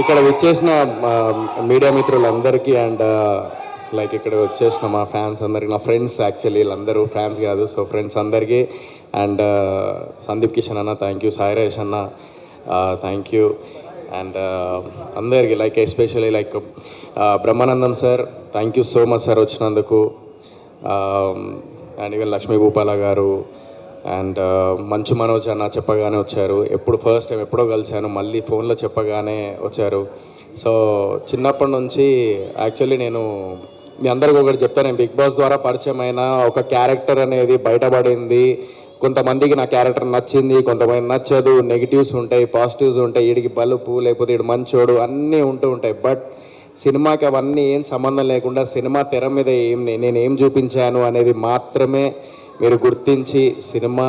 ఇక్కడ వచ్చేసిన మీడియా మిత్రులందరికీ అండ్ లైక్ ఇక్కడ వచ్చేసిన మా ఫ్యాన్స్ అందరికీ, నా ఫ్రెండ్స్ యాక్చువల్లీ వీళ్ళందరూ ఫ్యాన్స్ కాదు, సో ఫ్రెండ్స్ అందరికీ అండ్ సందీప్ కిషన్ అన్న థ్యాంక్ యూ, సాయిరేష్ అన్న థ్యాంక్ యూ అండ్ అందరికీ like especially like Brahmanandam sir thank you so much sir వచ్చినందుకు, అండ్ ఈవెన్ లక్ష్మీ భూపాల గారు అండ్ మంచు మనోజ్ అన్న చెప్పగానే వచ్చారు. ఎప్పుడు ఫస్ట్ టైం ఎప్పుడో కలిశాను, మళ్ళీ ఫోన్లో చెప్పగానే వచ్చారు. సో చిన్నప్పటి నుంచి యాక్చువల్లీ నేను మీ అందరికీ ఒకటి చెప్తాను, నేను బిగ్ బాస్ ద్వారా పరిచయం అయిన ఒక క్యారెక్టర్ అనేది బయటపడింది. కొంతమందికి నా క్యారెక్టర్ నచ్చింది, కొంతమంది నచ్చదు, నెగిటివ్స్ ఉంటాయి, పాజిటివ్స్ ఉంటాయి, వీడికి బలుపు లేకపోతే వీడు మంచోడు అన్నీ ఉంటూ ఉంటాయి. బట్ సినిమాకి అవన్నీ ఏం సంబంధం లేకుండా సినిమా తెర మీద నేను ఏం చూపించాను అనేది మాత్రమే మీరు గుర్తించి సినిమా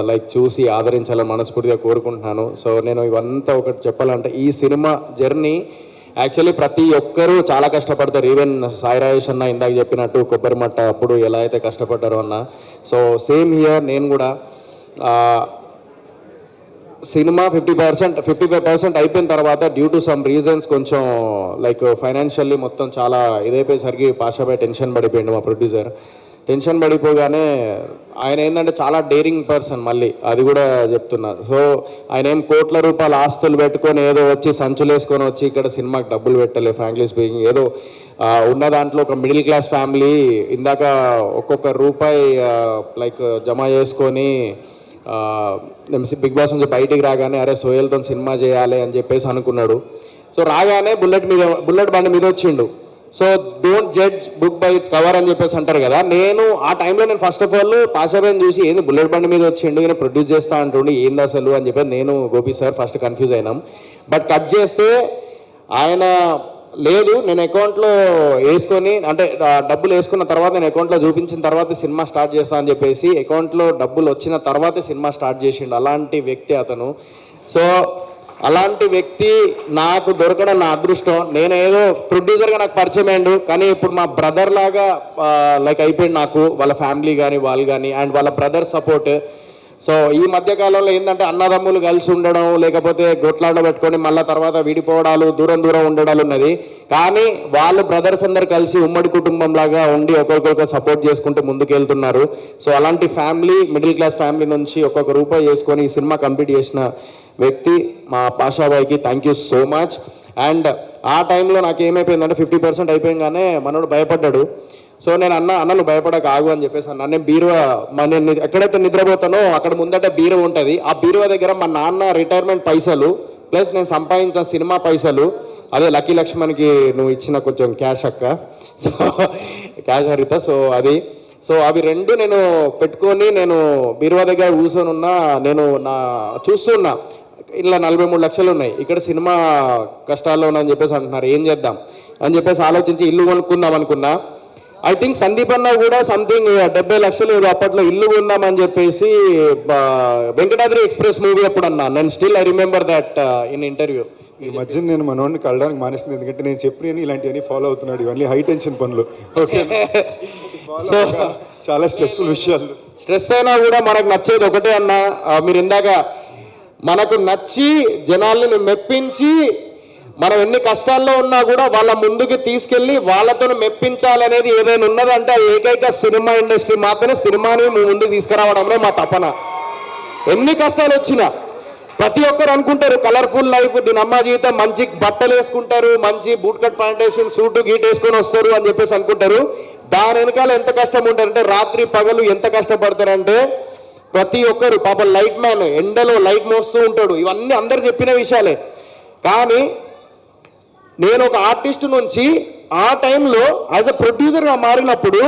లైక్ చూసి ఆదరించాలని మనస్ఫూర్తిగా కోరుకుంటున్నాను. సో నేను ఇవంతా ఒకటి చెప్పాలంటే ఈ సినిమా జర్నీ యాక్చువల్లీ ప్రతి ఒక్కరూ చాలా కష్టపడతారు. ఈవెన్ సాయిరాజేష్ అన్న ఇందాక చెప్పినట్టు కొబ్బరిమట్ట అప్పుడు ఎలా అయితే కష్టపడ్డారో అన్న, సో సేమ్ హియర్ నేను కూడా సినిమా 55% అయిపోయిన తర్వాత డ్యూ టు సమ్ రీజన్స్ కొంచెం లైక్ ఫైనాన్షియల్లీ మొత్తం చాలా ఇదైపోయేసరికి పాషాపై టెన్షన్ పడిపోయింది మా ప్రొడ్యూసర్. టెన్షన్ పడిపోగానే ఆయన ఏంటంటే చాలా డేరింగ్ పర్సన్, మళ్ళీ అది కూడా చెప్తున్నా. సో ఆయన ఏం కోట్ల రూపాయల ఆస్తులు పెట్టుకొని ఏదో వచ్చి సంచులు వేసుకొని వచ్చి ఇక్కడ సినిమాకి డబ్బులు పెట్టలే. ఫ్రాంక్లీ స్పీకింగ్ ఏదో ఉన్న దాంట్లో ఒక మిడిల్ క్లాస్ ఫ్యామిలీ ఇందాక ఒక్కొక్క రూపాయి లైక్ జమ చేసుకొని బిగ్ బాస్ నుంచి బయటికి రాగానే అరే సోయల్తో సినిమా చేయాలి అని చెప్పేసి అనుకున్నాడు. సో రాగానే బుల్లెట్ బండి మీద వచ్చిండు. So don't judge book by its cover అని చెప్పేసి అంటారు కదా. నేను ఆ టైంలో నేను ఫస్ట్ ఆఫ్ ఆల్ పాషాబేని చూసి ఏంది బుల్లెట్ బండి మీద వచ్చిండు, నేను ప్రొడ్యూస్ చేస్తా అంటుండే ఏంది అసలు అని చెప్పి నేను గోపి సార్ ఫస్ట్ కన్ఫ్యూజ్ అయినాం. బట్ కట్ చేస్తే ఆయన లేదు, నేను అకౌంట్లో వేసుకొని అంటే డబ్బులు వేసుకున్న తర్వాత నేను అకౌంట్లో చూపించిన తర్వాత సినిమా స్టార్ట్ చేస్తా అని చెప్పేసి అకౌంట్లో డబ్బులు వచ్చిన తర్వాతే సినిమా స్టార్ట్ చేసిండు. అలాంటి వ్యక్తి అతను. సో అలాంటి వ్యక్తి నాకు దొరకడం నా అదృష్టం. నేను ఏదో ప్రొడ్యూసర్గా నాకు పరిచయం అయ్యాడు, కానీ ఇప్పుడు మా బ్రదర్ లాగా లైక్ అయిపోయింది నాకు, వాళ్ళ ఫ్యామిలీ కానీ వాళ్ళు కానీ అండ్ వాళ్ళ బ్రదర్ సపోర్ట్. సో ఈ మధ్యకాలంలో ఏంటంటే అన్నదమ్ములు కలిసి ఉండడం లేకపోతే గొట్లాడ పెట్టుకొని మళ్ళీ తర్వాత విడిపోవడాలు దూరం ఉండడాలు ఉన్నది. కానీ వాళ్ళు బ్రదర్స్ అందరు కలిసి ఉమ్మడి కుటుంబం లాగా ఉండి ఒకరికొకరు సపోర్ట్ చేసుకుంటూ ముందుకెళ్తున్నారు. సో అలాంటి ఫ్యామిలీ, మిడిల్ క్లాస్ ఫ్యామిలీ నుంచి ఒక్కొక్క రూపాయి చేసుకొని ఈ సినిమా కంప్లీట్ చేసిన వ్యక్తి మా పాషాబాయికి thank you so much. And ఆ టైంలో నాకు ఏమైపోయిందంటే 50% అయిపోయింగానే మనోడు భయపడ్డాడు. సో నేను అన్న నువ్వు భయపడక ఆగు అని చెప్పేసి అన్న. నేను బీరువా నేను ఎక్కడైతే నిద్రపోతానో అక్కడ ముందట బీరువా ఉంటుంది. ఆ బీరువా దగ్గర మా నాన్న రిటైర్మెంట్ పైసలు ప్లస్ నేను సంపాదించిన సినిమా పైసలు, అదే లక్కీ లక్ష్మణ్కి నువ్వు ఇచ్చిన కొంచెం క్యాష్ అక్క, సో క్యాష్ హరిత, సో అది. సో అవి రెండు నేను పెట్టుకొని నేను బీరువా దగ్గర కూర్చొని ఉన్నా. నేను చూస్తున్నా ఇలా 43 లక్షలు ఉన్నాయి, ఇక్కడ సినిమా కష్టాల్లో ఉన్నా అని చెప్పేసి అంటున్నారు, ఏం చేద్దాం అని చెప్పేసి ఆలోచించి ఇల్లు కొనుక్కుందాం అనుకున్నా. ఐ థింక్ సందీప్ అన్న కూడా సంథింగ్ 70 లక్షలు ఏదో అప్పట్లో ఇల్లు కొందామని చెప్పేసి వెంకటాద్రి ఎక్స్ప్రెస్ మూవీ అప్పుడు అన్నా. నేను still I remember that in interview. ఈ మధ్య నేను మనోడిని కలడానికి మానేసింది, ఎందుకంటే నేను చెప్పిన ఇలాంటివన్నీ ఫాలో అవుతున్నాడు, ఇవన్నీ హై టెన్షన్ పనులు. ఓకే, సో చాలా స్ట్రెస్ఫుల్ విషయాలు. స్ట్రెస్ అయినా కూడా మనకు నచ్చేది ఒకటే అన్న, మీరు ఇందాక మనకు నచ్చి జనాల్ని మెప్పించి మనం ఎన్ని కష్టాల్లో ఉన్నా కూడా వాళ్ళ ముందుకు తీసుకెళ్ళి వాళ్ళతో మెప్పించాలనేది ఏదైనా ఉన్నదంటే ఏకైక సినిమా ఇండస్ట్రీ మాత్రమే. సినిమాని ముందుకు తీసుకురావడంలో మా తపన. ఎన్ని కష్టాలు వచ్చినా ప్రతి ఒక్కరు అనుకుంటారు కలర్ఫుల్ లైఫ్, దీని అమ్మ జీవితం, మంచి బట్టలు వేసుకుంటారు, మంచి బూట్ కట్ ప్యాంటేషన్ సూటు గీట్ వేసుకొని వస్తారు అని చెప్పేసి అనుకుంటారు. దాని వెనకాల ఎంత కష్టం ఉంటారంటే రాత్రి పగలు ఎంత కష్టపడతారంటే ప్రతి ఒక్కరు పాపం లైట్ మ్యాన్ ఎండలో లైట్ మోస్తూ ఉంటాడు. ఇవన్నీ అందరు చెప్పిన విషయాలే. కానీ నేను ఒక ఆర్టిస్ట్ నుంచి ఆ టైంలో యాజ్ అ ప్రొడ్యూసర్గా మారినప్పుడు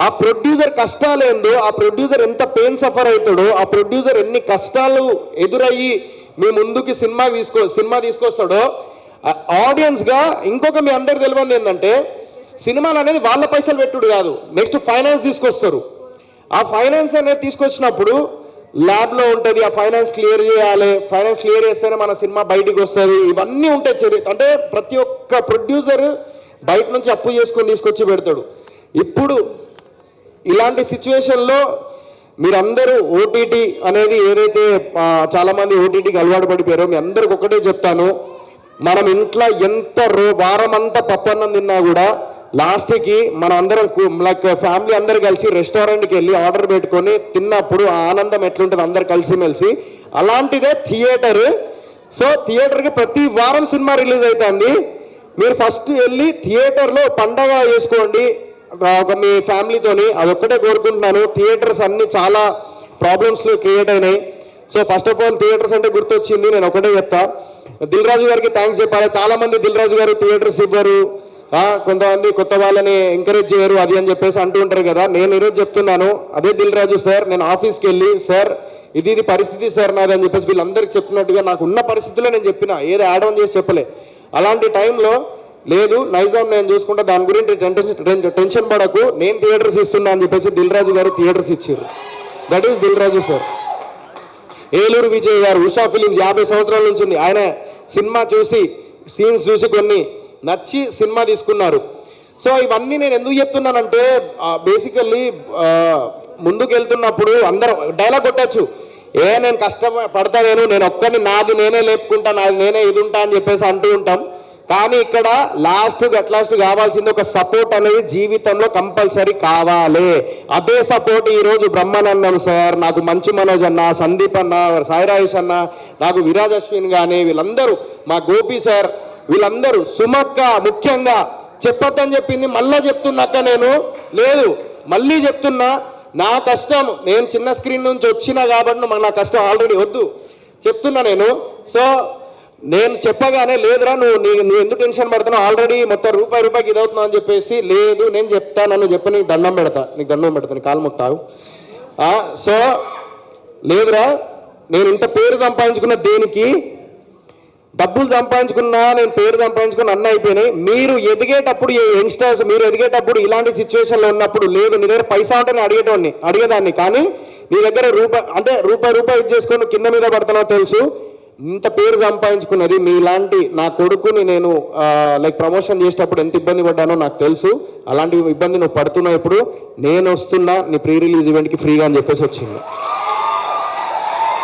ఆ ప్రొడ్యూసర్ కష్టాలు ఏందో, ఆ ప్రొడ్యూసర్ ఎంత పెయిన్ సఫర్ అవుతాడో, ఆ ప్రొడ్యూసర్ ఎన్ని కష్టాలు ఎదురయ్యి మీ ముందుకి సినిమా తీసుకొస్తాడో ఆడియన్స్గా. ఇంకొక మీ అందరికి తెలియదు ఏంటంటే సినిమాలు అనేది వాళ్ళ పైసలు పెట్టుడు కాదు, నెక్స్ట్ ఫైనాన్స్ తీసుకొస్తారు. ఆ ఫైనాన్స్ అనేది తీసుకొచ్చినప్పుడు ల్యాబ్లో ఉంటుంది, ఆ ఫైనాన్స్ క్లియర్ చేయాలి, ఫైనాన్స్ క్లియర్ చేస్తేనే మన సినిమా బయటికి వస్తుంది. ఇవన్నీ ఉంటాయి చర్య. అంటే ప్రతి ఒక్క ప్రొడ్యూసర్ బయట నుంచి అప్పు చేసుకొని తీసుకొచ్చి పెడతాడు. ఇప్పుడు ఇలాంటి సిచ్యువేషన్లో మీరందరూ ఓటీటీ అనేది ఏదైతే చాలామంది ఓటీటీకి అలవాటు పడిపోయారో మీ అందరికి ఒకటే చెప్తాను, మనం ఇంట్లో ఎంత వారం అంతా పప్పన్నం తిన్నా కూడా లాస్ట్కి మనం అందరం లైక్ ఫ్యామిలీ అందరు కలిసి రెస్టారెంట్కి వెళ్ళి ఆర్డర్ పెట్టుకొని తిన్నప్పుడు ఆ ఆనందం ఎట్లుంటుంది అందరు కలిసిమెలిసి, అలాంటిదే థియేటర్. సో థియేటర్కి ప్రతి వారం సినిమా రిలీజ్ అవుతుంది. మీరు ఫస్ట్ వెళ్ళి థియేటర్లో పండగ చేసుకోండి ఒక మీ ఫ్యామిలీతోని, అదొక్కటే కోరుకుంటున్నాను. థియేటర్స్ అన్ని చాలా ప్రాబ్లమ్స్లో క్రియేట్ అయినాయి. So first of all theatres అంటే గుర్తొచ్చింది, నేను ఒకటే చెప్తా, దిల్ రాజు గారికి థ్యాంక్స్ చెప్పాలి. చాలామంది దిల్ రాజు గారు థియేటర్స్ ఇవ్వరు, కొంతమంది కొత్త వాళ్ళని ఎంకరేజ్ చేయరు అది అని చెప్పేసి అంటూ ఉంటారు కదా. నేను ఈరోజు చెప్తున్నాను, అదే దిల్ రాజు సార్, నేను ఆఫీస్కి వెళ్ళి సార్ ఇది పరిస్థితి సార్ నాది అని చెప్పేసి వీళ్ళందరికీ చెప్పినట్టుగా నాకు ఉన్న పరిస్థితుల్లో నేను చెప్పిన, ఏదో యాడ్ ఆన్ చేసి చెప్పలే. అలాంటి టైంలో లేదు నైజాం నేను చూసుకుంటా, దాని గురించి టెన్షన్ పడకు, నేను థియేటర్స్ ఇస్తున్నా అని చెప్పేసి దిల్ రాజు గారు థియేటర్స్ ఇచ్చారు. That is Dil Raju sir. Eluru Vijay గారు ఉషా ఫిలిమ్స్ 50 సంవత్సరాల నుంచి ఉంది. ఆయన సినిమా చూసి సీన్స్ చూసి కొన్ని నచ్చి సినిమా తీసుకున్నారు. సో ఇవన్నీ నేను ఎందుకు చెప్తున్నానంటే బేసికల్లీ ముందుకు వెళ్తున్నప్పుడు అందరూ డైలాగ్ కొట్టచ్చు, నేను కష్టపడతా, నేను ఒక్కడిని నాది నేనే లేపుకుంటా, నాది నేనే ఇది ఉంటా అని చెప్పేసి అంటూ ఉంటాం. కానీ ఇక్కడ లాస్ట్ కావాల్సింది ఒక సపోర్ట్ అనేది జీవితంలో కంపల్సరీ కావాలి. అదే సపోర్ట్ ఈరోజు బ్రహ్మానందం సార్, నాకు మంచు మనోజ్ అన్న, సందీప్ అన్న, సాయి రాజేష్ అన్న, నాకు విరాజ్ అశ్విన్ కానీ వీళ్ళందరూ, మా గోపి సార్, వీళ్ళందరూ, సుమక్క ముఖ్యంగా చెప్పొద్దని చెప్పింది మళ్ళీ చెప్తున్నాక నేను లేదు మళ్ళీ చెప్తున్నా, నా కష్టం నేను చిన్న స్క్రీన్ నుంచి వచ్చినా కాబట్టి నా కష్టం ఆల్రెడీ వద్దు చెప్తున్నా నేను. సో నేను చెప్పగానే లేదురా నువ్వు ఎందుకు టెన్షన్ పడుతున్నావు, ఆల్రెడీ మొత్తం రూపాయికి ఇదవుతున్నావు అని చెప్పేసి, లేదు నేను చెప్తా, నన్ను చెప్పి నీకు దండం పెడతా నీ కాలు మొత్తావు. సో లేదురా, నేను ఇంత పేరు సంపాదించుకున్న దేనికి, డబ్బులు సంపాదించుకున్నా, నేను పేరు సంపాదించుకున్న అన్న అయిపోయినాయి. మీరు ఎదిగేటప్పుడు యంగ్స్టర్స్ మీరు ఎదిగేటప్పుడు ఇలాంటి సిచ్యువేషన్లో ఉన్నప్పుడు లేదు నీ దగ్గర పైసా ఉంటే అడిగేదాన్ని, కానీ నీ దగ్గర రూపాయి ఇది చేసుకొని కింద మీద పడుతున్నావు తెలుసు. ఇంత పేరు సంపాదించుకున్నది మీలాంటి నా కొడుకుని నేను లైక్ ప్రమోషన్ చేసేటప్పుడు ఎంత ఇబ్బంది పడ్డానో నాకు తెలుసు. అలాంటి ఇబ్బంది నువ్వు పడుతున్నావు, ఇప్పుడు నేను వస్తున్నా నీ ప్రీ రిలీజ్ ఈవెంట్కి ఫ్రీగా అని చెప్పేసి వచ్చింది.